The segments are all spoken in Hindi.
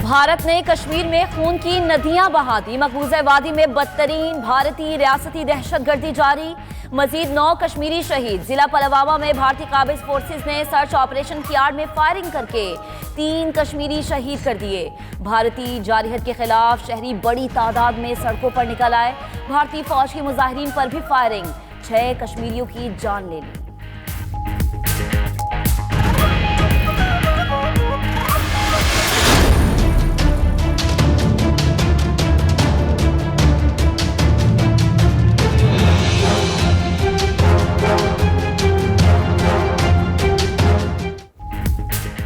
भारत ने कश्मीर में खून की नदियां बहा दी। मकबूजा वादी में बदतरीन भारतीय रियासती दहशतगर्दी जारी। मजीद 9 कश्मीरी शहीद। जिला पुलवामा में भारतीय काबिज फोर्सेस ने सर्च ऑपरेशन की आड़ में फायरिंग करके 3 कश्मीरी शहीद कर दिए। भारतीय जारहियत के खिलाफ शहरी बड़ी तादाद में सड़कों पर निकल आए। भारतीय फौज के मुजाहिरीन पर भी फायरिंग। 6 कश्मीरियों की जान ले ली।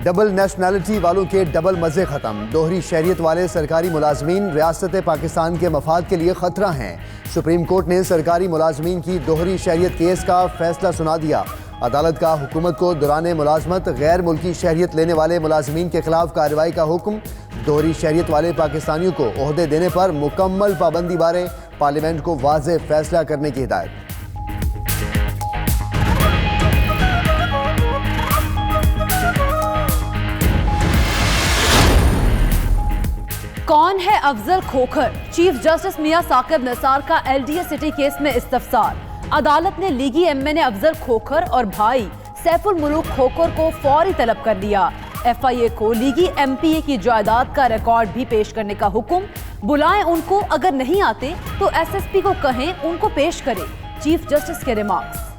डबल नेशनैलिटी वालों के डबल मजे खत्म। दोहरी शहरियत वाले सरकारी मुलाजमीन रियासत पाकिस्तान के मफाद के लिए खतरा हैं। सुप्रीम कोर्ट ने सरकारी मुलाजमीन की दोहरी शहरियत केस का फैसला सुना दिया। अदालत का हुकूमत को दौरान मुलाजमत गैर मुल्की शहरियत लेने वाले मुलाजमीन के खिलाफ कार्रवाई का हुक्म। दोहरी शहरियत वाले पाकिस्तानियों को ओहदे देने पर मुकम्मल पाबंदी बारे पार्लियामेंट को वाज़ेह फैसला करने की हिदायत। कौन है अफजल खोखर? चीफ जस्टिस मियां साकिब निसार का LDA सिटी केस में इस्तफसार। अदालत ने लीगी एमएनए अफजल खोखर और भाई सैफुल मुलूक खोखर को फौरी तलब कर लिया। FIA को लीगी MPA की जायदाद का रिकॉर्ड भी पेश करने का हुक्म। बुलाएं उनको, अगर नहीं आते तो SSP को कहें उनको पेश करे। चीफ जस्टिस के रिमार्क्स।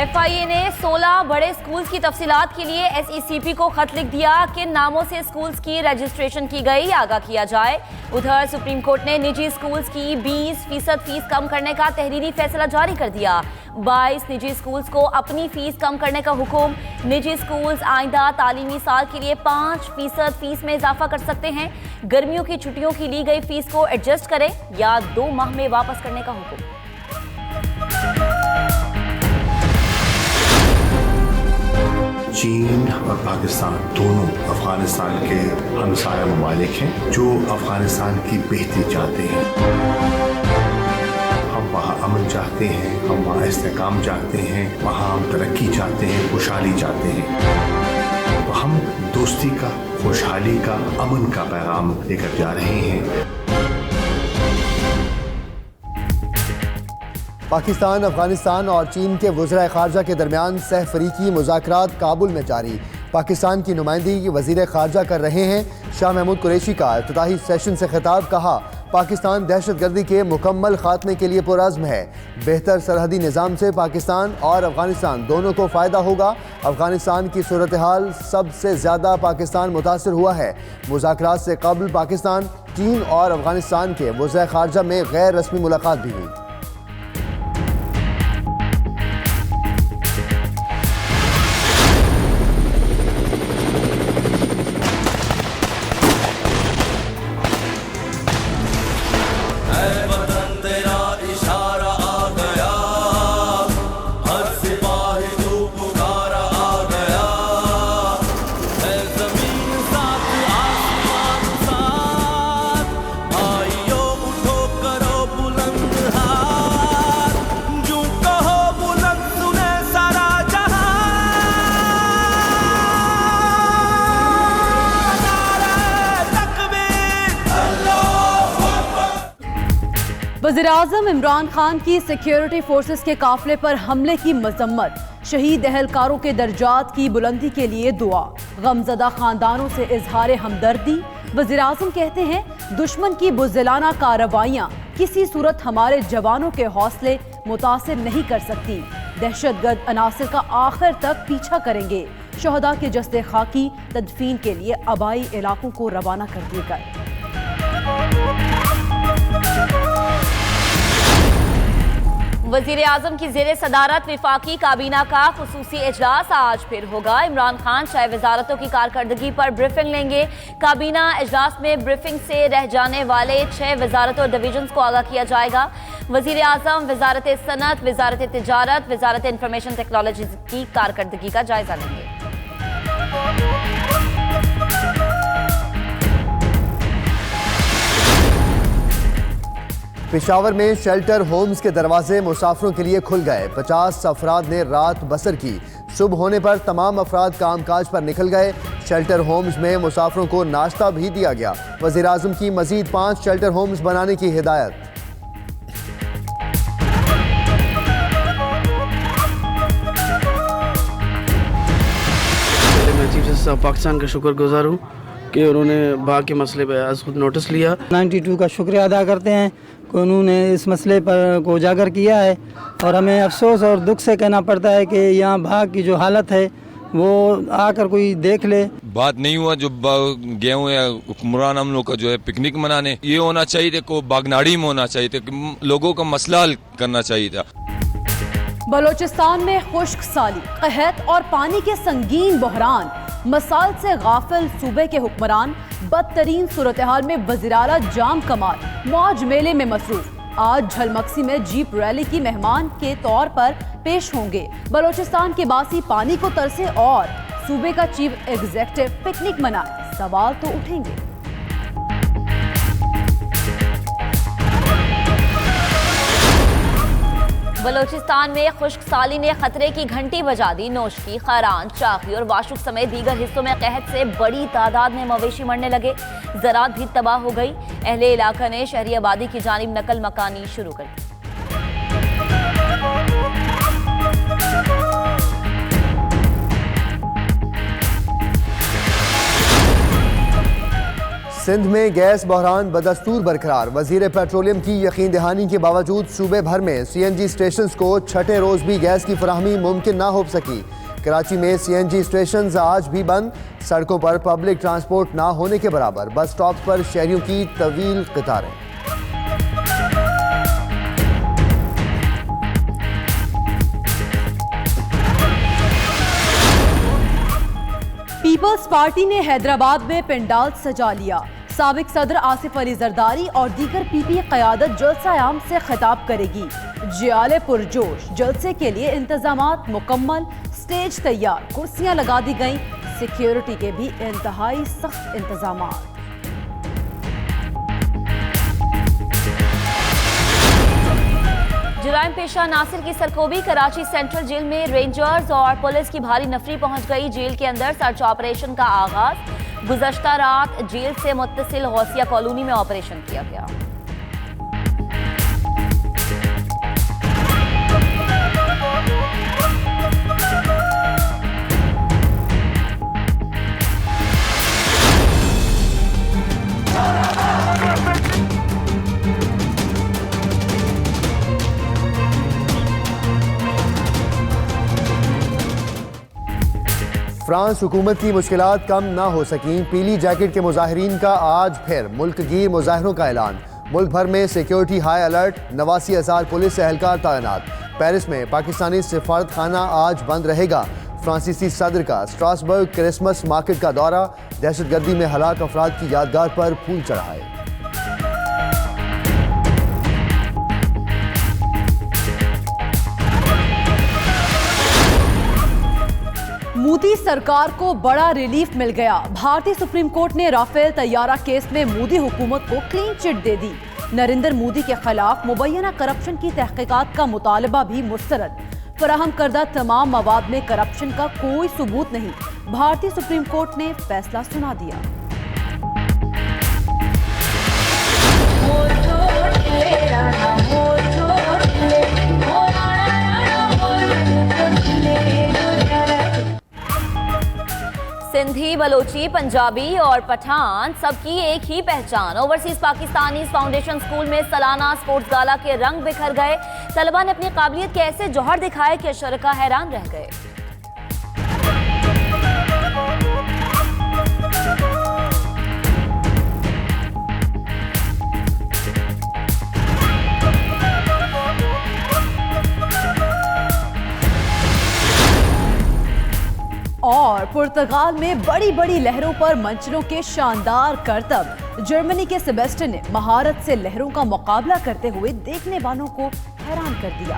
FIA ने 16 बड़े स्कूल्स की तफसीलात के लिए SECP को खत लिख दिया। किन नामों से स्कूल्स की रजिस्ट्रेशन की गई, आगाह किया जाए। उधर सुप्रीम कोर्ट ने निजी स्कूल्स की 20% फीस कम करने का तहरीरी फैसला जारी कर दिया। 22 निजी स्कूल्स को अपनी फीस कम करने का हुक्म। निजी स्कूल्स आइंदा तालीमी साल के लिए 5% फीस में इजाफा कर सकते हैं। गर्मियों की छुट्टियों की ली गई फीस को एडजस्ट करें या 2 माह में वापस करने का हुक्म। चीन और पाकिस्तान दोनों अफगानिस्तान के हमसाया ममालिक हैं जो अफगानिस्तान की बेहतरी चाहते हैं। हम वहाँ अमन चाहते हैं, हम वहाँ इस्तेहकाम चाहते हैं, वहाँ हम तरक्की चाहते हैं, खुशहाली चाहते हैं। तो हम दोस्ती का, खुशहाली का, अमन का पैगाम लेकर जा रहे हैं। पाकिस्तान, अफगानिस्तान और चीन के वज़ीर ख़ारजा के दरमियान सहफ़रीकी मुज़ाकरात काबुल में जारी। पाकिस्तान की नुमाइंदगी वज़ीर ख़ारजा कर रहे हैं। शाह महमूद कुरैशी का इफ्तिताही सेशन से खिताब। कहा, पाकिस्तान दहशतगर्दी के मुकम्मल खात्मे के लिए पुरअज़्म है। बेहतर सरहदी निज़ाम से पाकिस्तान और अफगानिस्तान दोनों को फ़ायदा होगा। अफगानिस्तान की सूरत हाल सबसे ज़्यादा पाकिस्तान मुतासिर हुआ है। मुज़ाकरात से कबल पाकिस्तान, चीन और अफगानिस्तान के वज़ीर ख़ारजा में गैर रस्मी मुलाकात भी हुई। वज़ीर-ए-आज़म इमरान खान की सिक्योरिटी फोर्सेस के काफिले पर हमले की मजम्मत। शहीद एहलकारों के दर्जात की बुलंदी के लिए दुआ। गमज़दा खानदानों से इजहार हमदर्दी। वज़ीर-ए-आज़म कहते हैं, दुश्मन की बुज़दिलाना कार्रवाइयाँ किसी सूरत हमारे जवानों के हौसले मुतासिर नहीं कर सकती। दहशतगर्द अनासिर का आखिर तक पीछा करेंगे। शहदा के जस्ते खाकी तदफीन के लिए आबाई इलाकों को रवाना कर दिए गए। वज़ीर-ए-आज़म की ज़ेरे सदारत विफाकी काबीना का खुसूसी इजलास आज फिर होगा। इमरान खान 6 वजारतों की कारकर्दगी पर ब्रीफिंग लेंगे। काबीना इजलास में ब्रीफिंग से रह जाने वाले 6 वजारतों और डिवीजन्स को आगाह किया जाएगा। वज़ीर-ए-आज़म वजारत सनत, वजारत तिजारत, वजारत इंफॉर्मेशन टेक्नोलॉजी की कारकर्दगी का जायजा लेंगे। पेशावर में शेल्टर होम्स के दरवाजे मुसाफिरों के लिए खुल गए। 50 अफराद ने रात बसर की। सुबह होने पर तमाम अफराद कामकाज पर निकल गए। शेल्टर होम्स में मुसाफिरों को नाश्ता भी दिया गया। वज़ीर आज़म की मजीद 5 शेल्टर होम्स बनाने की हिदायत। मैं चीफ जस्टिस ऑफ पाकिस्तान का शुक्रगुजार हूँ कि उन्होंने बाघ के मसले पर आज खुद नोटिस लिया। 92 का शुक्रिया अदा करते हैं कि उन्होंने इस मसले पर को उजागर किया है और हमें अफसोस और दुख से कहना पड़ता है कि यहाँ बाघ की जो हालत है वो आकर कोई देख ले। बात नहीं हुआ जो गए हुए हुक्मरान हम लोग का जो है पिकनिक मनाने, ये होना चाहिए था को बागनाड़ी में होना चाहिए था, लोगों का मसला हल करना चाहिए था। बलोचिस्तान में खुश्क साली, कहत और पानी के संगीन बहरान, मसाल से गाफिल सूबे के हुक्मरान, बदतरीन सूरत हाल में वज़ीर-ए-आला जाम कमाल मौज मेले में मसरूफ। आज झलमक्सी में जीप रैली की मेहमान के तौर पर पेश होंगे। बलोचिस्तान के बासी पानी को तरसे और सूबे का चीफ एग्जीक्यूटिव पिकनिक मनाए, सवाल तो उठेंगे। बलोचिस्तान में खुश्क साली ने खतरे की घंटी बजा दी। नोशकी, खरान, चाकी और वाशुक समेत दीगर हिस्सों में कहत से बड़ी तादाद में मवेशी मरने लगे। ज़राअत भी तबाह हो गई। अहले इलाका ने शहरी आबादी की जानिब नकल मकानी शुरू कर दी। सिंध में गैस बहरान बदस्तूर बरकरार। वजीर पेट्रोलियम की यकीन दहानी के बावजूद सूबे भर में CNG स्टेशन को छठे रोज भी गैस की फराहमी मुमकिन ना हो सकी। कराची में CNG स्टेशन आज भी बंद। सड़कों पर पब्लिक ट्रांसपोर्ट ना होने के बराबर। बस स्टॉप पर शहरियों की तवील कतारें। पीपल्स पार्टी ने हैदराबाद में पेंडाल सजा लिया। साबिक सदर आसिफ अली जरदारी और दीगर PP क़यादत जलसा आम से खिताब करेगी। जियाले पुरजोश, जलसे के लिए इंतजामात मुकम्मल, स्टेज तैयार, कुर्सियां लगा दी गईं। सिक्योरिटी के भी इंतहाई सख्त इंतजामात। जुराइम पेशा नासिर की सरकोबी। कराची सेंट्रल जेल में रेंजर्स और पुलिस की भारी नफरी पहुंच गई। जेल के अंदर सर्च ऑपरेशन का आगाज। गुज़श्ता रात जेल से मुत्तसिल गौसिया कॉलोनी में ऑपरेशन किया गया। फ्रांस हुकूमत की मुश्किलात कम ना हो सकीं। पीली जैकेट के मुजाहिरीन का आज फिर मुल्क गिर मुजाहरों का ऐलान। मुल्क भर में सिक्योरिटी हाई अलर्ट। 89,000 पुलिस एहलकार तैनात। पेरिस में पाकिस्तानी सिफारत खाना आज बंद रहेगा। फ्रांसीसी सदर का स्ट्रासबर्ग क्रिसमस मार्केट का दौरा। दहशतगर्दी में हलाक अफराद की यादगार पर फूल चढ़ाए। मोदी सरकार को बड़ा रिलीफ मिल गया। भारतीय सुप्रीम कोर्ट ने राफेल तैयारा केस में मोदी हुकूमत को क्लीन चिट दे दी। नरेंद्र मोदी के खिलाफ मुबैना करप्शन की तहकीकात का मुतालबा भी मुस्तरद। फराहम करदा तमाम मवाद में करप्शन का कोई सबूत नहीं। भारतीय सुप्रीम कोर्ट ने फैसला सुना दिया। सिंधी, बलोची, पंजाबी और पठान सबकी एक ही पहचान। ओवरसीज पाकिस्तानी फाउंडेशन स्कूल में सालाना स्पोर्ट्स गाला के रंग बिखर गए। तलबा ने अपनी काबिलियत के ऐसे जौहर दिखाए कि शरका हैरान रह गए। और पुर्तगाल में बड़ी बड़ी लहरों पर मंचरों के शानदार करतब। जर्मनी के सेबेस्टियन ने महारत से लहरों का मुकाबला करते हुए देखने वालों को हैरान कर दिया।